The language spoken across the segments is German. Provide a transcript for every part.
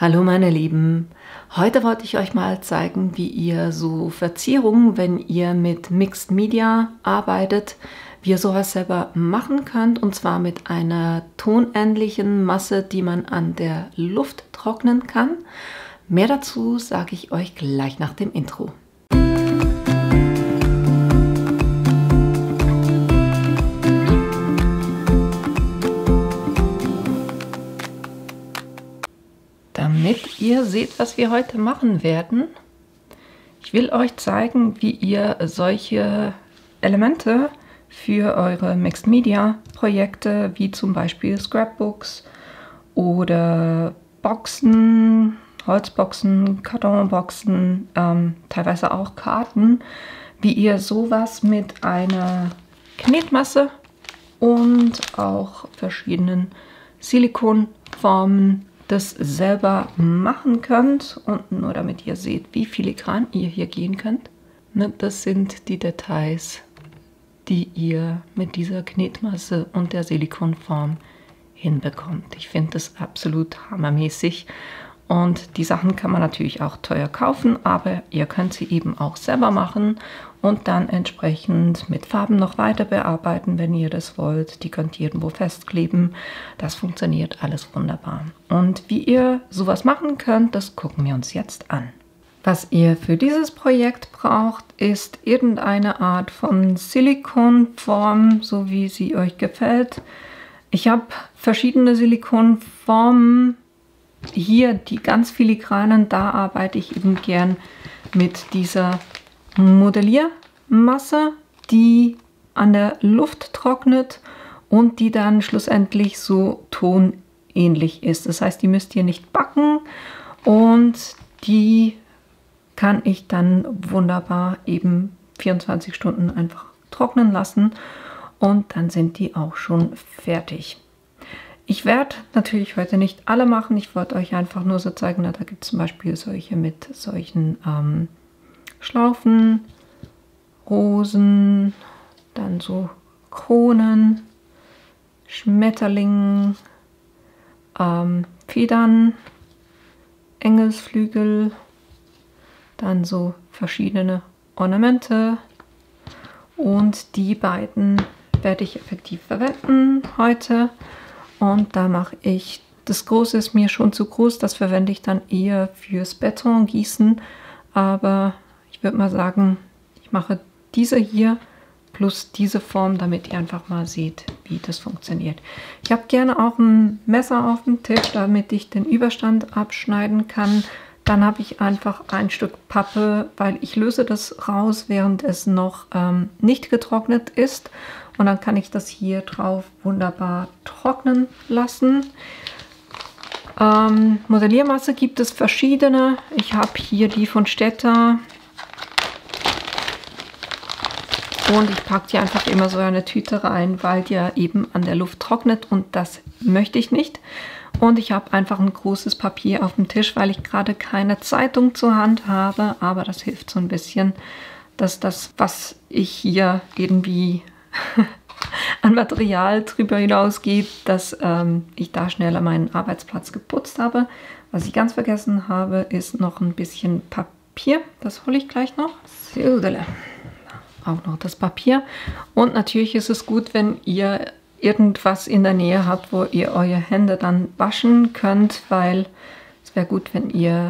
Hallo meine Lieben, heute wollte ich euch mal zeigen, wie ihr so Verzierungen, wenn ihr mit Mixed Media arbeitet, wie ihr sowas selber machen könnt, und zwar mit einer tonähnlichen Masse, die man an der Luft trocknen kann. Mehr dazu sage ich euch gleich nach dem Intro. Damit ihr seht, was wir heute machen werden. Ich will euch zeigen, wie ihr solche Elemente für eure Mixed Media Projekte, wie zum Beispiel Scrapbooks oder Boxen, Holzboxen, Kartonboxen, teilweise auch Karten, wie ihr sowas mit einer Knetmasse und auch verschiedenen Silikonformen das selber machen könnt, und nur damit ihr seht, wie filigran ihr hier gehen könnt. Das sind die Details, die ihr mit dieser Knetmasse und der Silikonform hinbekommt. Ich finde das absolut hammermäßig. Und die Sachen kann man natürlich auch teuer kaufen, aber ihr könnt sie eben auch selber machen und dann entsprechend mit Farben noch weiter bearbeiten, wenn ihr das wollt. Die könnt ihr irgendwo festkleben. Das funktioniert alles wunderbar. Und wie ihr sowas machen könnt, das gucken wir uns jetzt an. Was ihr für dieses Projekt braucht, ist irgendeine Art von Silikonform, so wie sie euch gefällt. Ich habe verschiedene Silikonformen. Hier die ganz filigranen, da arbeite ich eben gern mit dieser Modelliermasse, die an der Luft trocknet und die dann schlussendlich so tonähnlich ist. Das heißt, die müsst ihr nicht backen und die kann ich dann wunderbar eben 24 Stunden einfach trocknen lassen und dann sind die auch schon fertig. Ich werde natürlich heute nicht alle machen, ich wollte euch einfach nur so zeigen, da gibt es zum Beispiel solche mit solchen Schlaufen, Rosen, dann so Kronen, Schmetterlingen, Federn, Engelsflügel, dann so verschiedene Ornamente, und die beiden werde ich effektiv verwenden heute. Und da mache ich, das Große ist mir schon zu groß, das verwende ich dann eher fürs Betongießen. Aber ich würde mal sagen, ich mache diese hier plus diese Form, damit ihr einfach mal seht, wie das funktioniert. Ich habe gerne auch ein Messer auf dem Tisch, damit ich den Überstand abschneiden kann. Dann habe ich einfach ein Stück Pappe, weil ich löse das raus, während es noch nicht getrocknet ist. Und dann kann ich das hier drauf wunderbar trocknen lassen. Modelliermasse gibt es verschiedene. Ich habe hier die von Stetter. Und ich packe die einfach immer so eine Tüte rein, weil die ja eben an der Luft trocknet und das möchte ich nicht. Und ich habe einfach ein großes Papier auf dem Tisch, weil ich gerade keine Zeitung zur Hand habe. Aber das hilft so ein bisschen, dass das, was ich hier irgendwie an Material drüber hinausgeht, dass ich da schneller meinen Arbeitsplatz geputzt habe. Was ich ganz vergessen habe, ist noch ein bisschen Papier. Das hole ich gleich noch. Auch noch das Papier. Und natürlich ist es gut, wenn ihr irgendwas in der Nähe habt, wo ihr eure Hände dann waschen könnt, weil es wäre gut, wenn ihr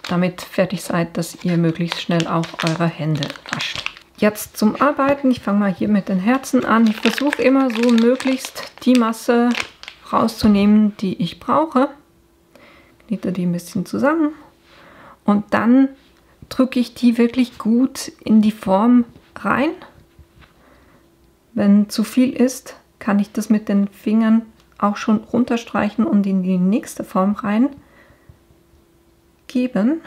damit fertig seid, dass ihr möglichst schnell auch eure Hände wascht. Jetzt zum Arbeiten. Ich fange mal hier mit den Herzen an. Ich versuche immer so möglichst die Masse rauszunehmen, die ich brauche. Knete die ein bisschen zusammen und dann drücke ich die wirklich gut in die Form rein. Wenn zu viel ist, kann ich das mit den Fingern auch schon runterstreichen und in die nächste Form rein geben.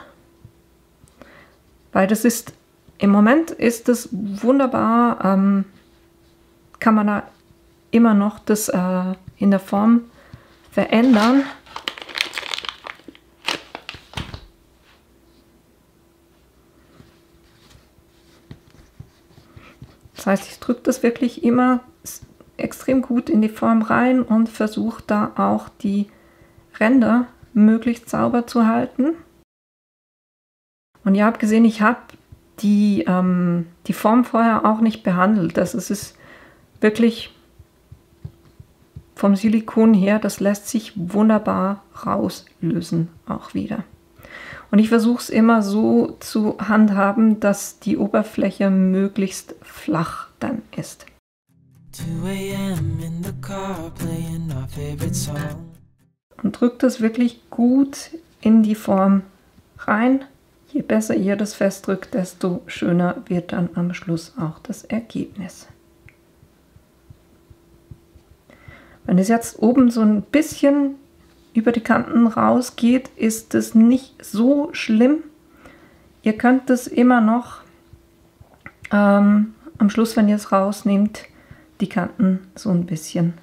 Weil das ist, im Moment ist es wunderbar, kann man da immer noch das in der Form verändern. Das heißt, ich drücke das wirklich immer extrem gut in die Form rein und versuche da auch die Ränder möglichst sauber zu halten. Und ihr habt gesehen, ich habe die Form vorher auch nicht behandelt. Das ist wirklich vom Silikon her, das lässt sich wunderbar rauslösen auch wieder. Und ich versuche es immer so zu handhaben, dass die Oberfläche möglichst flach dann ist. 2 a.m. in the car playing our favorite song. Und drückt es wirklich gut in die Form rein. Je besser ihr das festdrückt, desto schöner wird dann am Schluss auch das Ergebnis. Wenn es jetzt oben so ein bisschen über die Kanten rausgeht, ist es nicht so schlimm. Ihr könnt es immer noch am Schluss, wenn ihr es rausnehmt, die Kanten so ein bisschen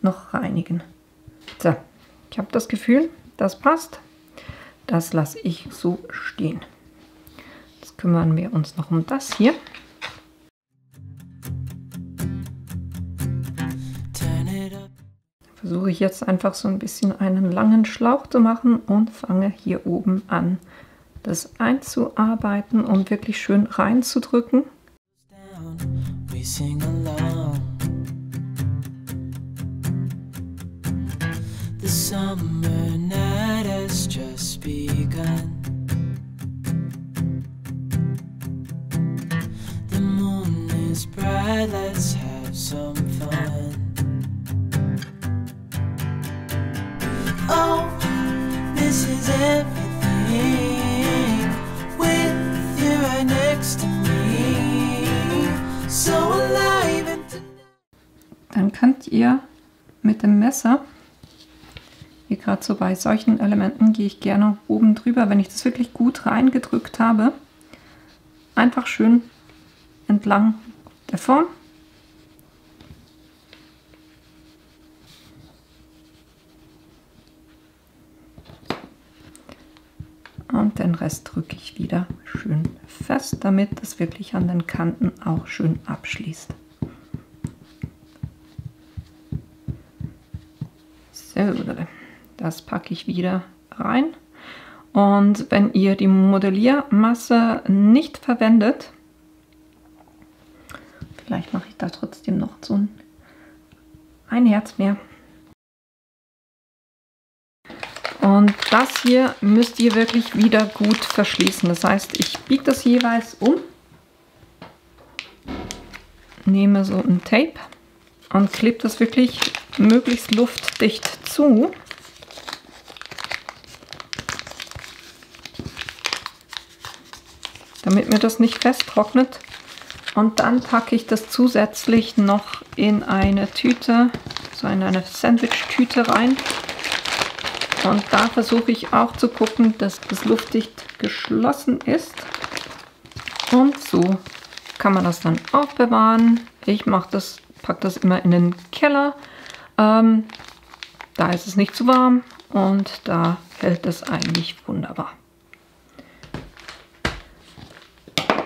noch reinigen. So, ich habe das Gefühl, das passt. Das lasse ich so stehen. Jetzt kümmern wir uns noch um das hier. Versuche ich jetzt einfach so ein bisschen einen langen Schlauch zu machen und fange hier oben an, das einzuarbeiten und wirklich schön reinzudrücken. The summer night has just begun. The moon is bright, let's have some fun. Oh, this is everything with you right next to me. So alive and dann könnt ihr mit dem Messer, wie gerade so bei solchen Elementen, gehe ich gerne oben drüber, wenn ich das wirklich gut reingedrückt habe, einfach schön entlang der Form. Und den Rest drücke ich wieder schön fest, damit das wirklich an den Kanten auch schön abschließt. So, das packe ich wieder rein. Und wenn ihr die Modelliermasse nicht verwendet, vielleicht mache ich da trotzdem noch so ein Herz mehr. Und das hier müsst ihr wirklich wieder gut verschließen. Das heißt, ich biege das jeweils um, nehme so ein Tape und klebe das wirklich möglichst luftdicht zu. Damit mir das nicht festtrocknet. Und dann packe ich das zusätzlich noch in eine Tüte, so in eine Sandwich-Tüte rein. Und da versuche ich auch zu gucken, dass das luftdicht geschlossen ist. Und so kann man das dann aufbewahren. Ich packe das immer in den Keller. Da ist es nicht zu warm und da hält es eigentlich wunderbar.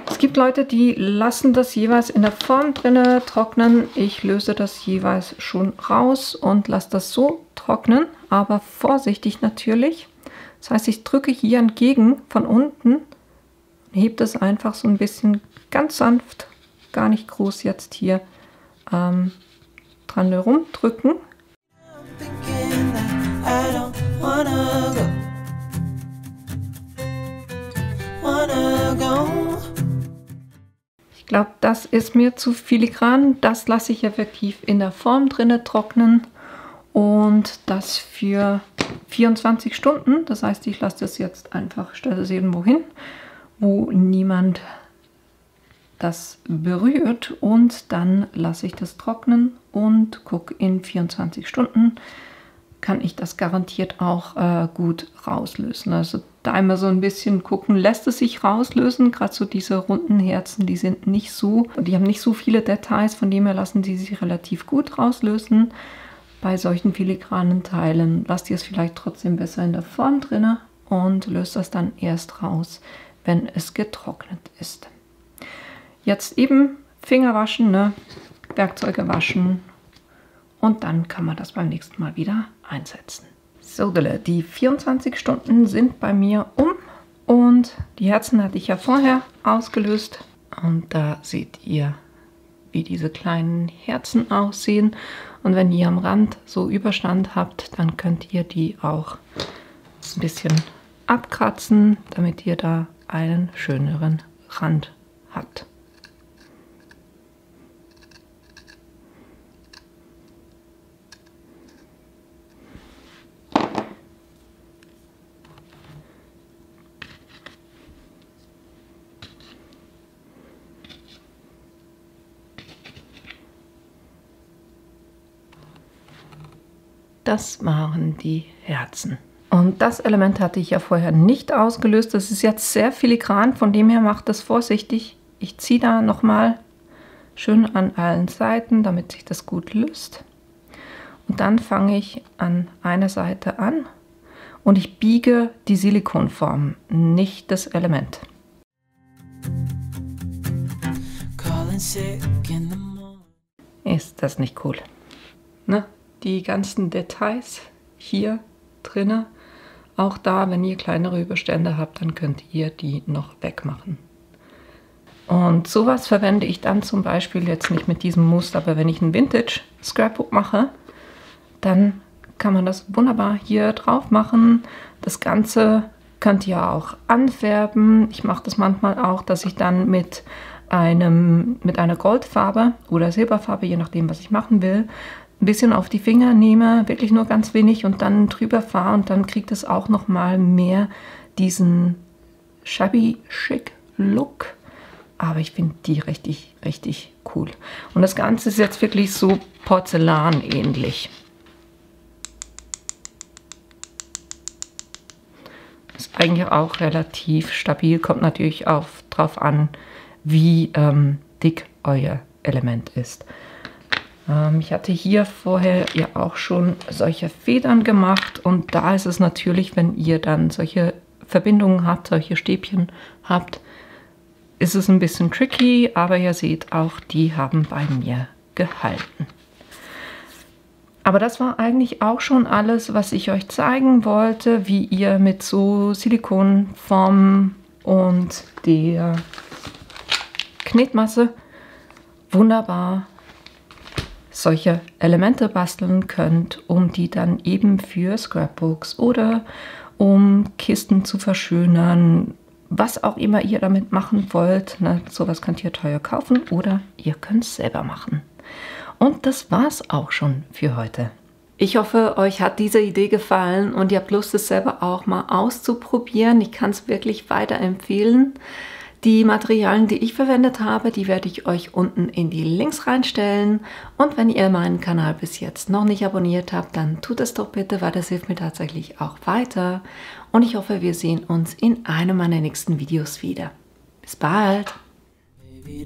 Es gibt Leute, die lassen das jeweils in der Form drinne trocknen. Ich löse das jeweils schon raus und lasse das so trocknen, aber vorsichtig natürlich. Das heißt, ich drücke hier entgegen von unten, hebe das einfach so ein bisschen ganz sanft, gar nicht groß jetzt hier dran herumdrücken. Ich glaube, das ist mir zu filigran. Das lasse ich effektiv in der Form drinne trocknen und das für 24 Stunden. Das heißt, ich lasse das jetzt einfach, stelle das irgendwo hin, wo niemand das berührt und dann lasse ich das trocknen und gucke, in 24 Stunden kann ich das garantiert auch gut rauslösen. Also da immer so ein bisschen gucken, lässt es sich rauslösen. Gerade so diese runden Herzen, die sind nicht so, die haben nicht so viele Details, von dem her lassen sie sich relativ gut rauslösen. Bei solchen filigranen Teilen lasst ihr es vielleicht trotzdem besser in der Form drin und löst das dann erst raus, wenn es getrocknet ist. Jetzt eben Finger waschen, ne? Werkzeuge waschen und dann kann man das beim nächsten Mal wieder einsetzen. So, die 24 Stunden sind bei mir um und die Herzen hatte ich ja vorher ausgelöst. Und da seht ihr, wie diese kleinen Herzen aussehen. Und wenn ihr am Rand so Überstand habt, dann könnt ihr die auch ein bisschen abkratzen, damit ihr da einen schöneren Rand habt. Das waren die Herzen. Und das Element hatte ich ja vorher nicht ausgelöst. Das ist jetzt sehr filigran, von dem her macht das vorsichtig. Ich ziehe da nochmal schön an allen Seiten, damit sich das gut löst. Und dann fange ich an einer Seite an und ich biege die Silikonform, nicht das Element. Ist das nicht cool? Ne? Die ganzen Details hier drinne, auch da, wenn ihr kleinere Überstände habt, dann könnt ihr die noch wegmachen. Und sowas verwende ich dann zum Beispiel jetzt nicht mit diesem Muster, aber wenn ich ein Vintage Scrapbook mache, dann kann man das wunderbar hier drauf machen. Das Ganze könnt ihr auch anfärben. Ich mache das manchmal auch, dass ich dann mit einer Goldfarbe oder Silberfarbe, je nachdem, was ich machen will, ein bisschen auf die Finger nehme, wirklich nur ganz wenig und dann drüber fahre und dann kriegt es auch noch mal mehr diesen shabby chic Look. Aber ich finde die richtig, richtig cool. Und das Ganze ist jetzt wirklich so porzellanähnlich. Ist eigentlich auch relativ stabil, kommt natürlich drauf an, wie dick euer Element ist. Ich hatte hier vorher ja auch schon solche Federn gemacht und da ist es natürlich, wenn ihr dann solche Verbindungen habt, solche Stäbchen habt, ist es ein bisschen tricky, aber ihr seht auch, die haben bei mir gehalten. Aber das war eigentlich auch schon alles, was ich euch zeigen wollte, wie ihr mit so Silikonformen und der Knetmasse wunderbar solche Elemente basteln könnt, um die dann eben für Scrapbooks oder um Kisten zu verschönern, was auch immer ihr damit machen wollt. Na, sowas könnt ihr teuer kaufen oder ihr könnt es selber machen. Und das war's auch schon für heute. Ich hoffe, euch hat diese Idee gefallen und ihr habt Lust, es selber auch mal auszuprobieren. Ich kann es wirklich weiterempfehlen. Die Materialien, die ich verwendet habe, die werde ich euch unten in die Links reinstellen. Und wenn ihr meinen Kanal bis jetzt noch nicht abonniert habt, dann tut es doch bitte, weil das hilft mir tatsächlich auch weiter. Und ich hoffe, wir sehen uns in einem meiner nächsten Videos wieder. Bis bald! Baby,